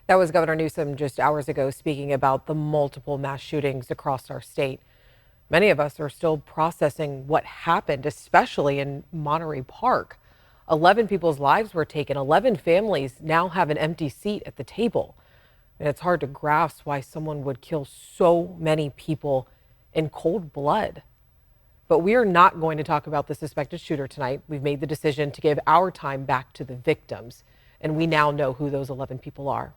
That was Governor Newsom just hours ago speaking about the multiple mass shootings across our state. Many of us are still processing what happened, especially in Monterey Park. 11 people's lives were taken. 11 families now have an empty seat at the table. And it's hard to grasp why someone would kill so many people in cold blood. But we are not going to talk about the suspected shooter tonight. We've made the decision to give our time back to the victims, and we now know who those 11 people are.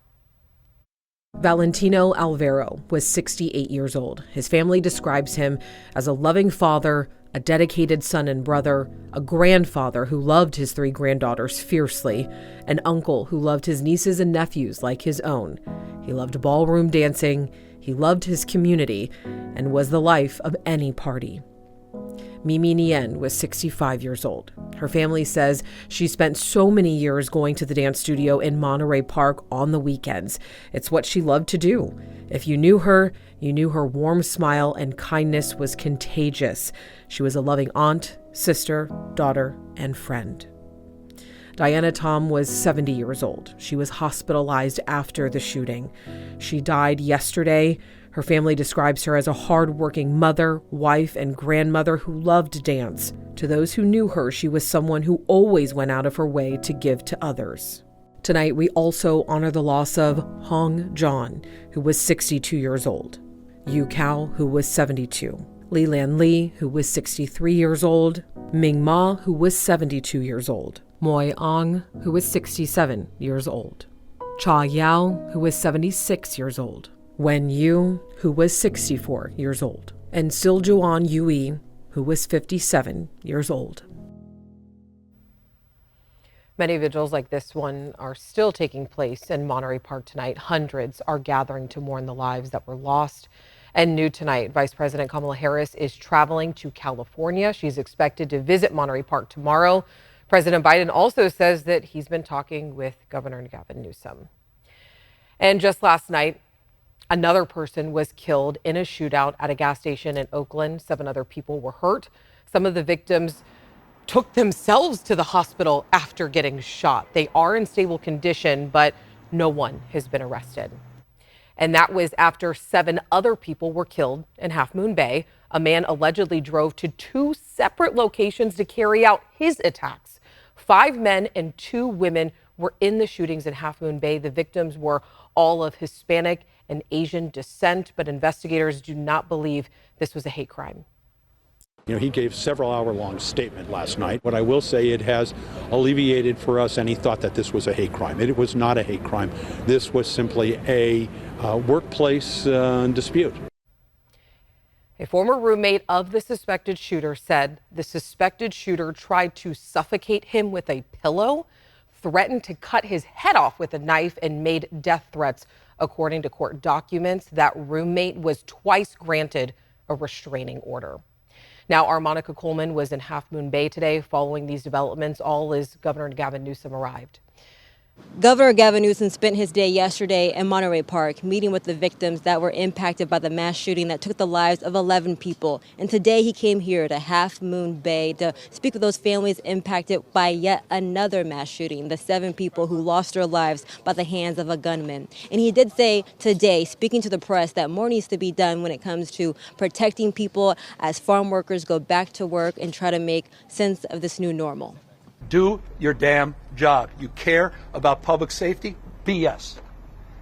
Valentino Alvaro was 68 years old. His family describes him as a loving father, a dedicated son and brother, a grandfather who loved his 3 granddaughters fiercely, an uncle who loved his nieces and nephews like his own. He loved ballroom dancing, he loved his community, and was the life of any party. Mimi Nien was 65 years old. Her family says she spent so many years going to the dance studio in Monterey Park on the weekends. It's what she loved to do. If you knew her warm smile and kindness was contagious. She was a loving aunt, sister, daughter, and friend. Diana Tom was 70 years old. She was hospitalized after the shooting. She died yesterday. Her family describes her as a hardworking mother, wife, and grandmother who loved to dance. To those who knew her, she was someone who always went out of her way to give to others. Tonight, we also honor the loss of Hong John, who was 62 years old, Yu Cao, who was 72, Li Lan Li, who was 63 years old, Ming Ma, who was 72 years old, Moi Ang, who was 67 years old, Cha Yao, who was 76 years old, Wen Yu, who was 64 years old, and Siljuan Yui, who was 57 years old. Many vigils like this one are still taking place in Monterey Park tonight. Hundreds are gathering to mourn the lives that were lost. And new tonight, Vice President Kamala Harris is traveling to California. She's expected to visit Monterey Park tomorrow. President Biden also says that he's been talking with Governor Gavin Newsom. And just last night, another person was killed in a shootout at a gas station in Oakland. 7 other people were hurt. Some of the victims took themselves to the hospital after getting shot. They are in stable condition, but no one has been arrested. And that was after 7 other people were killed in Half Moon Bay. A man allegedly drove to 2 separate locations to carry out his attacks. 5 men and 2 women were in the shootings in Half Moon Bay. The victims were all of Hispanic and Asian descent, but investigators do not believe this was a hate crime. You know, he gave several hour-long statement last night. What I will say, it has alleviated for us any thought that this was a hate crime. It was not a hate crime. This was simply a workplace dispute. A former roommate of the suspected shooter said the suspected shooter tried to suffocate him with a pillow, threatened to cut his head off with a knife, and made death threats. According to court documents, that roommate was twice granted a restraining order. Now, our Monica Coleman was in Half Moon Bay today. Following these developments, all as Governor Gavin Newsom arrived. Governor Gavin Newsom spent his day yesterday in Monterey Park meeting with the victims that were impacted by the mass shooting that took the lives of 11 people. And today he came here to Half Moon Bay to speak with those families impacted by yet another mass shooting, the 7 people who lost their lives by the hands of a gunman. And he did say today, speaking to the press, that more needs to be done when it comes to protecting people as farm workers go back to work and try to make sense of this new normal. Do your damn job. You care about public safety? BS.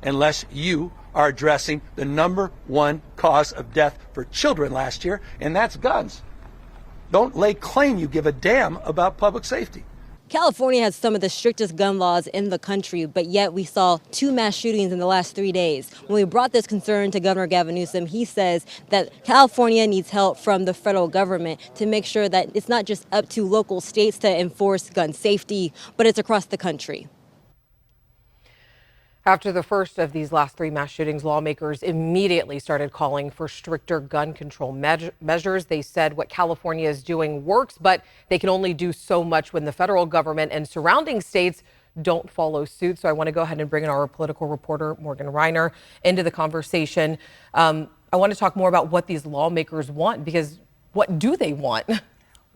Unless you are addressing the #1 cause of death for children last year, and that's guns. Don't lay claim you give a damn about public safety. California has some of the strictest gun laws in the country, but yet we saw 2 mass shootings in the last 3 days. When we brought this concern to Governor Gavin Newsom, he says that California needs help from the federal government to make sure that it's not just up to local states to enforce gun safety, but it's across the country. After the first of these last 3 mass shootings, lawmakers immediately started calling for stricter gun control measures. They said what California is doing works, but they can only do so much when the federal government and surrounding states don't follow suit. So I want to go ahead and bring in our political reporter, Morgan Reiner, into the conversation. I want to talk more about what these lawmakers want, because what do they want?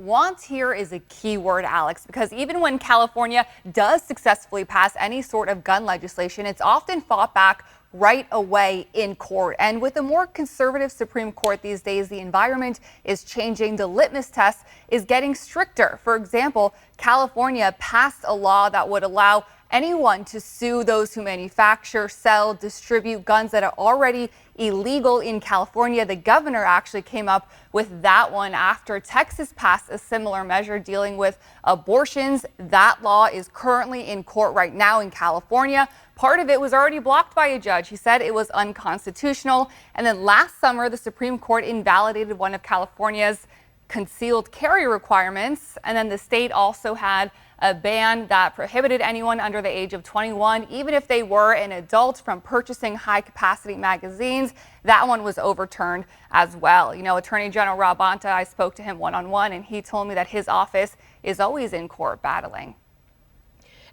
Want here is a key word, Alex, because even when California does successfully pass any sort of gun legislation, it's often fought back right away in court. And with a more conservative Supreme Court these days, the environment is changing. The litmus test is getting stricter. For example, California passed a law that would allow anyone to sue those who manufacture, sell, distribute guns that are already illegal in California. The governor actually came up with that one after Texas passed a similar measure dealing with abortions. That law is currently in court right now in California. Part of it was already blocked by a judge. He said it was unconstitutional. And then last summer, the Supreme Court invalidated one of California's concealed carry requirements. And then the state also had a ban that prohibited anyone under the age of 21, even if they were an adult, from purchasing high-capacity magazines. That one was overturned as well. You know, Attorney General Rob Bonta, I spoke to him one-on-one, and he told me that his office is always in court battling.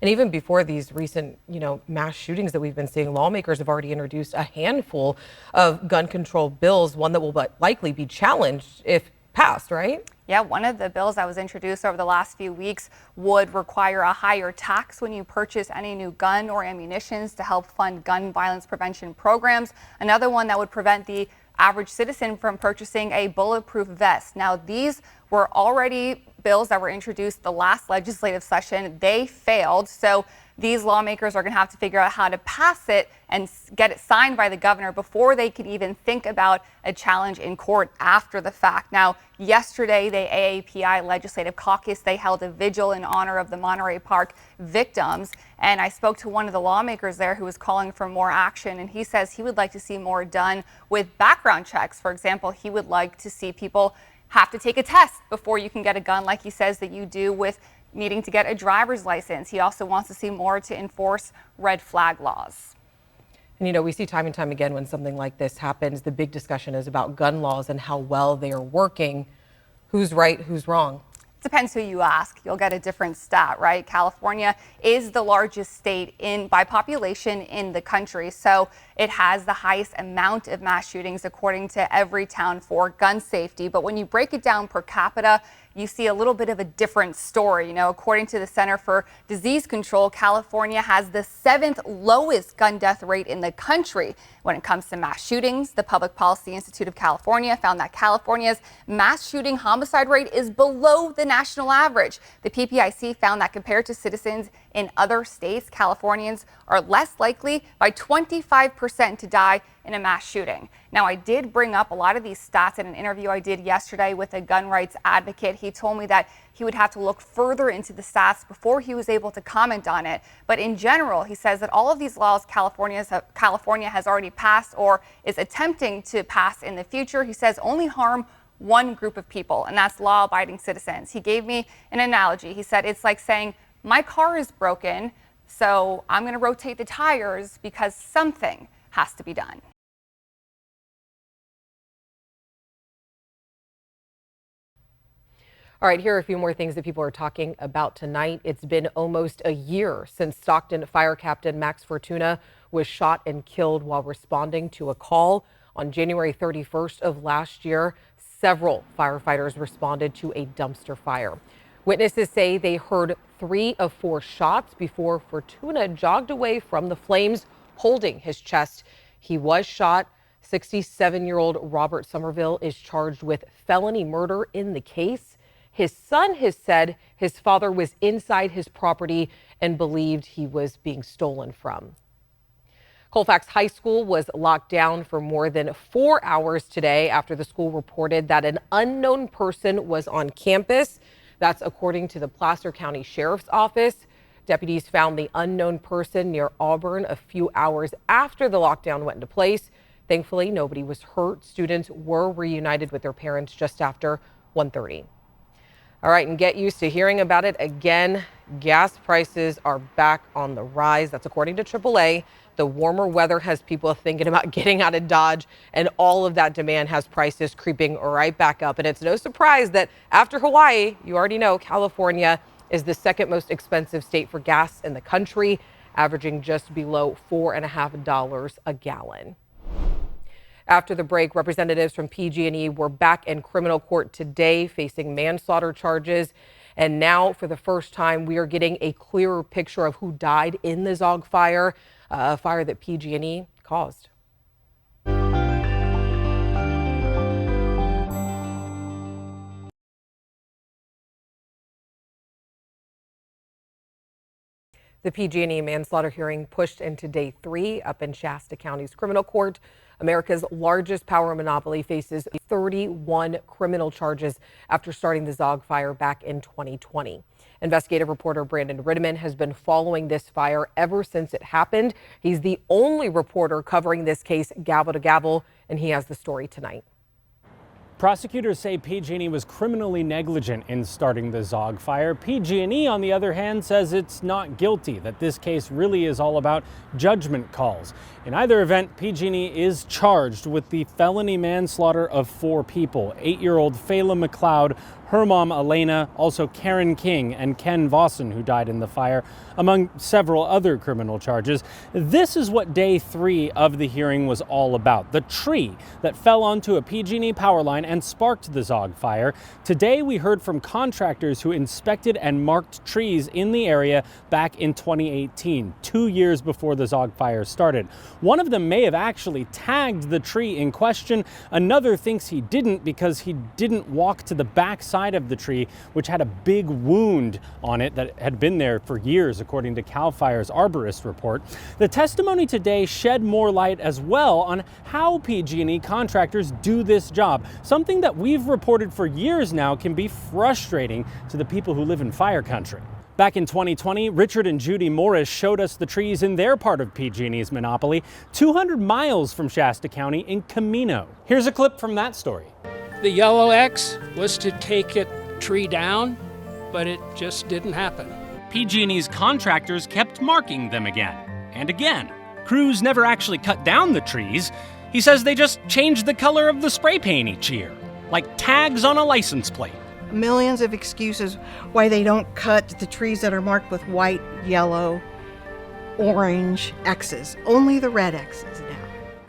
And even before these recent, mass shootings that we've been seeing, lawmakers have already introduced a handful of gun control bills, one that will likely be challenged if passed, right? Yeah, one of the bills that was introduced over the last few weeks would require a higher tax when you purchase any new gun or ammunitions to help fund gun violence prevention programs. Another one that would prevent the average citizen from purchasing a bulletproof vest. Now, these were already bills that were introduced the last legislative session. They failed. So these lawmakers are going to have to figure out how to pass it and get it signed by the governor before they could even think about a challenge in court after the fact. Now, yesterday, the AAPI Legislative Caucus, they held a vigil in honor of the Monterey Park victims. And I spoke to one of the lawmakers there who was calling for more action. And he says he would like to see more done with background checks. For example, he would like to see people have to take a test before you can get a gun, like he says that you do with needing to get a driver's license. He also wants to see more to enforce red flag laws. And, we see time and time again when something like this happens, the big discussion is about gun laws and how well they are working. Who's right? Who's wrong? Depends who you ask. You'll get a different stat, right? California is the largest state by population in the country. So it has the highest amount of mass shootings according to Everytown for gun safety. But when you break it down per capita, you see a little bit of a different story. According to the Center for Disease Control, California has the 7th lowest gun death rate in the country. When it comes to mass shootings, the Public Policy Institute of California found that California's mass shooting homicide rate is below the national average. The PPIC found that compared to citizens in other states, Californians are less likely by 25% to die in a mass shooting. Now, I did bring up a lot of these stats in an interview I did yesterday with a gun rights advocate. He told me that he would have to look further into the stats before he was able to comment on it. But in general, he says that all of these laws California has already passed or is attempting to pass in the future, he says only harm one group of people, and that's law-abiding citizens. He gave me an analogy. He said it's like saying, my car is broken, so I'm going to rotate the tires because something has to be done. All right, here are a few more things that people are talking about tonight. It's been almost a year since Stockton Fire Captain Max Fortuna was shot and killed while responding to a call on January 31st of last year. Several firefighters responded to a dumpster fire. Witnesses say they heard 3 of 4 shots before Fortuna jogged away from the flames, holding his chest. He was shot. 67-year-old Robert Somerville is charged with felony murder in the case. His son has said his father was inside his property and believed he was being stolen from. Colfax High School was locked down for more than 4 hours today after the school reported that an unknown person was on campus. That's according to the Placer County Sheriff's Office. Deputies found the unknown person near Auburn a few hours after the lockdown went into place. Thankfully, nobody was hurt. Students were reunited with their parents just after 1:30. All right, and get used to hearing about it again. Gas prices are back on the rise. That's according to AAA. The warmer weather has people thinking about getting out of Dodge, and all of that demand has prices creeping right back up. And it's no surprise that after Hawaii, you already know California is the second most expensive state for gas in the country, averaging just below $4.50 a gallon. After the break, representatives from PG&E were back in criminal court today facing manslaughter charges. And now, for the first time, we are getting a clearer picture of who died in the Zogg fire, a fire that PG&E caused. The PG&E manslaughter hearing pushed into day 3 up in Shasta County's criminal court. America's largest power monopoly faces 31 criminal charges after starting the Zogg fire back in 2020. Investigative reporter Brandon Rittiman has been following this fire ever since it happened. He's the only reporter covering this case gavel to gavel, and he has the story tonight. Prosecutors say PG&E was criminally negligent in starting the Zogg fire. PG&E, on the other hand, says it's not guilty, that this case really is all about judgment calls. In either event, PG&E is charged with the felony manslaughter of 4 people: 8-year-old Fayla McLeod, her mom Elena, also Karen King and Ken Vossen, who died in the fire, among several other criminal charges. This is what day 3 of the hearing was all about: the tree that fell onto a PG&E power line and sparked the Zogg fire. Today we heard from contractors who inspected and marked trees in the area back in 2018, 2 years before the Zogg fire started. One of them may have actually tagged the tree in question. Another thinks he didn't because he didn't walk to the back side of the tree, which had a big wound on it that had been there for years, according to CAL FIRE's arborist report. The testimony today shed more light as well on how PG&E contractors do this job, something that we've reported for years now can be frustrating to the people who live in fire country. Back in 2020, Richard and Judy Morris showed us the trees in their part of PG&E's monopoly, 200 miles from Shasta County in Camino. Here's a clip from that story. The yellow X was to take a tree down, but it just didn't happen. PG&E's contractors kept marking them again and again. Crews never actually cut down the trees. He says they just changed the color of the spray paint each year, like tags on a license plate. Millions of excuses why they don't cut the trees that are marked with white, yellow, orange X's. Only the red X's now.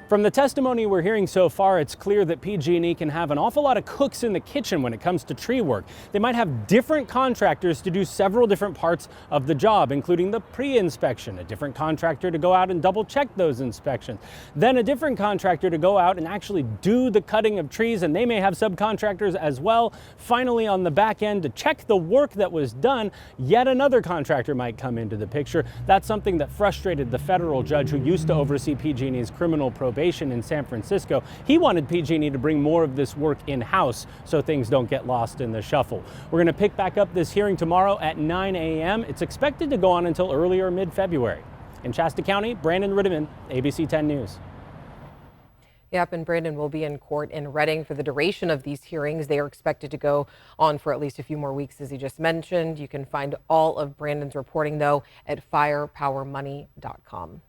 From the testimony we're hearing so far, it's clear that PG&E can have an awful lot of cooks in the kitchen when it comes to tree work. They might have different contractors to do several different parts of the job, including the pre-inspection, a different contractor to go out and double check those inspections, then a different contractor to go out and actually do the cutting of trees, and they may have subcontractors as well. Finally, on the back end, to check the work that was done, yet another contractor might come into the picture. That's something that frustrated the federal judge who used to oversee PG&E's criminal probation in San Francisco. He wanted PG&E to bring more of this work in-house so things don't get lost in the shuffle. We're going to pick back up this hearing tomorrow at 9 a.m. It's expected to go on until early or mid-February. In Shasta County, Brandon Rittiman, ABC 10 News. Yep, and Brandon will be in court in Redding for the duration of these hearings. They are expected to go on for at least a few more weeks, as he just mentioned. You can find all of Brandon's reporting, though, at firepowermoney.com.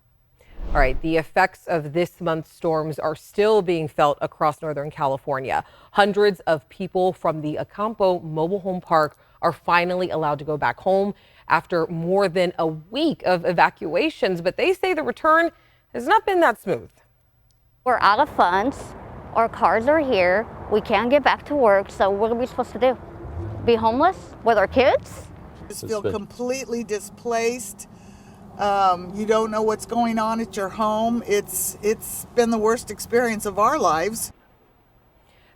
All right, the effects of this month's storms are still being felt across Northern California. Hundreds of people from the Acampo mobile home park are finally allowed to go back home after more than a week of evacuations, but they say the return has not been that smooth. We're out of funds, our cars are here, we can't get back to work, so what are we supposed to do? Be homeless with our kids? Just feel completely displaced. You don't know what's going on at your home. It's been the worst experience of our lives.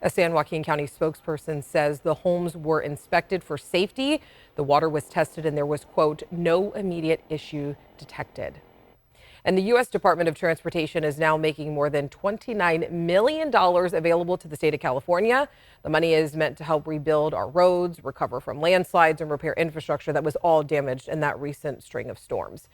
A San Joaquin County spokesperson says the homes were inspected for safety. The water was tested and there was, quote, no immediate issue detected. And the U.S. Department of Transportation is now making more than $29 million available to the state of California. The money is meant to help rebuild our roads, recover from landslides, and repair infrastructure that was all damaged in that recent string of storms.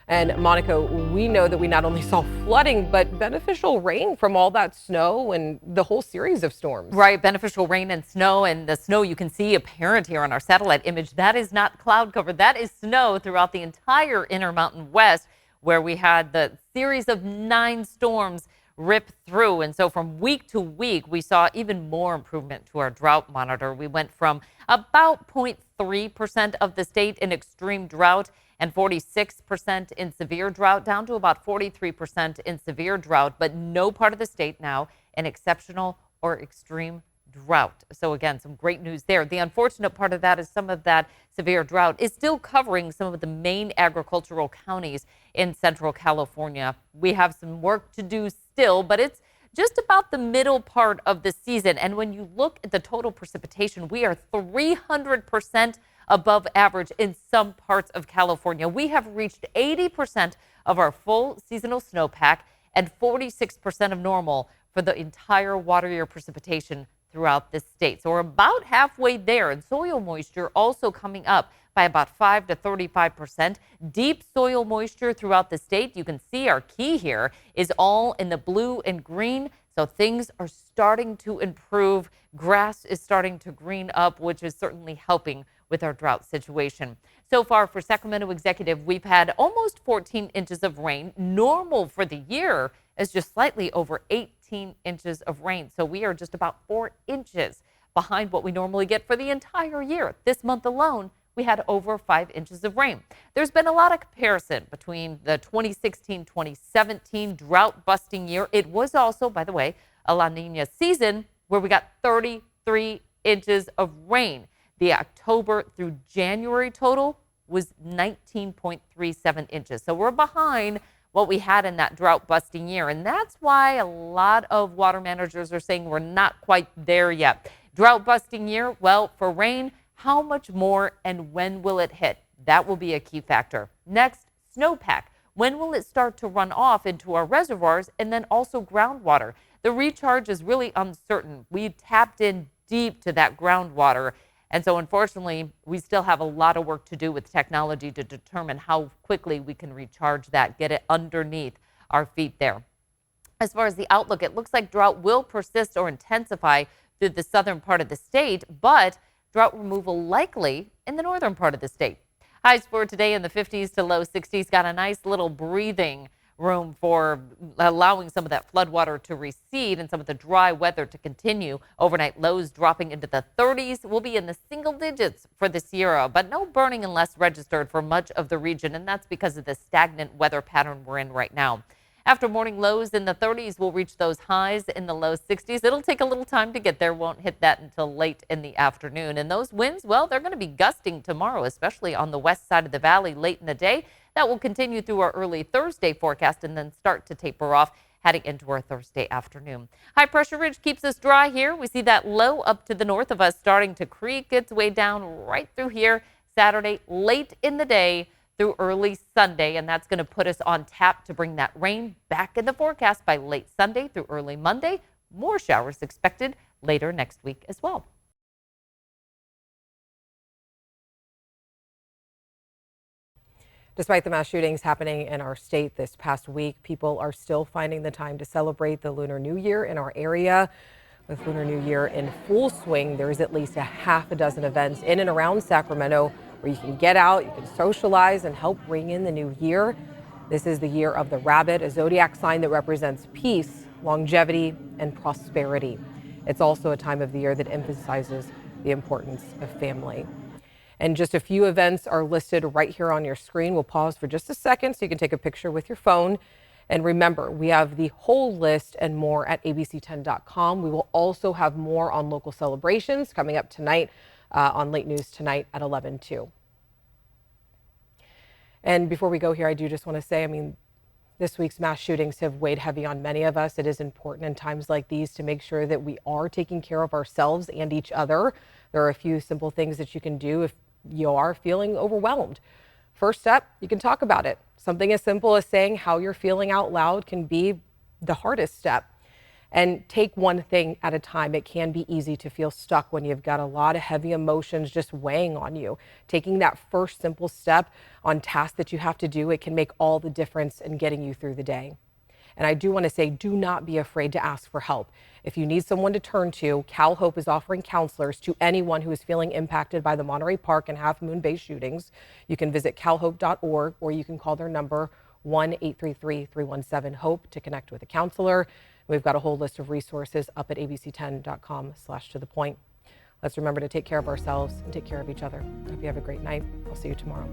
And Monica, we know that we not only saw flooding, but beneficial rain from all that snow and the whole series of storms. Right, beneficial rain and snow, and the snow you can see apparent here on our satellite image. That is not cloud cover. That is snow throughout the entire Intermountain West, where we had the series of 9 storms rip through. And so from week to week, we saw even more improvement to our drought monitor. We went from about 0.3% of the state in extreme drought and 46% in severe drought down to about 43% in severe drought. But no part of the state now an exceptional or extreme drought. So again, some great news there. The unfortunate part of that is some of that severe drought is still covering some of the main agricultural counties in Central California. We have some work to do still, but it's just about the middle part of the season. And when you look at the total precipitation, we are 300% above average in some parts of California. We have reached 80% of our full seasonal snowpack and 46% of normal for the entire water year precipitation throughout the state. So we're about halfway there, and soil moisture also coming up by about 5 to 35%. Deep soil moisture throughout the state. You can see our key here is all in the blue and green. So things are starting to improve. Grass is starting to green up, which is certainly helping with our drought situation. So far for Sacramento Executive, we've had almost 14 inches of rain. Normal for the year is just slightly over 18 inches of rain. So we are just about 4 inches behind what we normally get for the entire year. This month alone, we had over 5 inches of rain. There's been a lot of comparison between the 2016-2017 drought-busting year. It was also, by the way, a La Nina season where we got 33 inches of rain. The October through January total was 19.37 inches. So we're behind what we had in that drought-busting year. And that's why a lot of water managers are saying we're not quite there yet. Drought-busting year, well, for rain, how much more and when will it hit? That will be a key factor. Next, snowpack. When will it start to run off into our reservoirs and then also groundwater? The recharge is really uncertain. We tapped in deep to that groundwater. And so unfortunately, we still have a lot of work to do with technology to determine how quickly we can recharge that, get it underneath our feet there. As far as the outlook, it looks like drought will persist or intensify through the southern part of the state, but drought removal likely in the northern part of the state. Highs for today in the 50s to low 60s. Got a nice little breathing room for allowing some of that floodwater to recede and some of the dry weather to continue. Overnight lows dropping into the 30s. We'll be in the single digits for the Sierra, but no burning unless registered for much of the region, and that's because of the stagnant weather pattern we're in right now. After morning lows in the 30s, we'll reach those highs in the low 60s. It'll take a little time to get there. Won't hit that until late in the afternoon. And those winds, well, they're going to be gusting tomorrow, especially on the west side of the valley late in the day. That will continue through our early Thursday forecast and then start to taper off heading into our Thursday afternoon. High pressure ridge keeps us dry here. We see that low up to the north of us starting to creak its way down right through here Saturday late in the day through early Sunday, and that's going to put us on tap to bring that rain back in the forecast by late Sunday through early Monday. More showers expected later next week as well. Despite the mass shootings happening in our state this past week, people are still finding the time to celebrate the Lunar New Year in our area. With Lunar New Year in full swing, there's at least a half a dozen events in and around Sacramento where you can get out, you can socialize, and help ring in the new year. This is the year of the rabbit, a zodiac sign that represents peace, longevity, and prosperity. It's also a time of the year that emphasizes the importance of family. And just a few events are listed right here on your screen. We'll pause for just a second so you can take a picture with your phone. And remember, we have the whole list and more at abc10.com. We will also have more on local celebrations coming up tonight on Late News Tonight at 11/2. And before we go here, I do just want to say, this week's mass shootings have weighed heavy on many of us. It is important in times like these to make sure that we are taking care of ourselves and each other. There are a few simple things that you can do if you are feeling overwhelmed. First step, you can talk about it. Something as simple as saying how you're feeling out loud can be the hardest step. And take one thing at a time. It can be easy to feel stuck when you've got a lot of heavy emotions just weighing on you. Taking that first simple step on tasks that you have to do, it can make all the difference in getting you through the day. And I do want to say, do not be afraid to ask for help. If you need someone to turn to, Cal Hope is offering counselors to anyone who is feeling impacted by the Monterey Park and Half Moon Bay shootings. You can visit calhope.org or you can call their number 1-833-317-HOPE to connect with a counselor. We've got a whole list of resources up at abc10.com/tothepoint. Let's remember to take care of ourselves and take care of each other. Hope you have a great night. I'll see you tomorrow.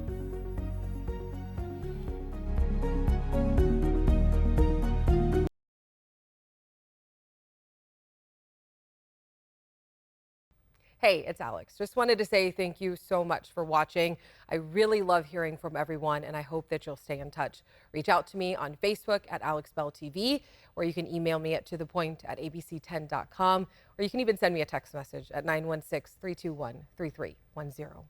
Hey, it's Alex. Just wanted to say thank you so much for watching. I really love hearing from everyone, and I hope that you'll stay in touch. Reach out to me on Facebook at AlexBellTV, or you can email me at tothepoint@abc10.com, or you can even send me a text message at 916-321-3310.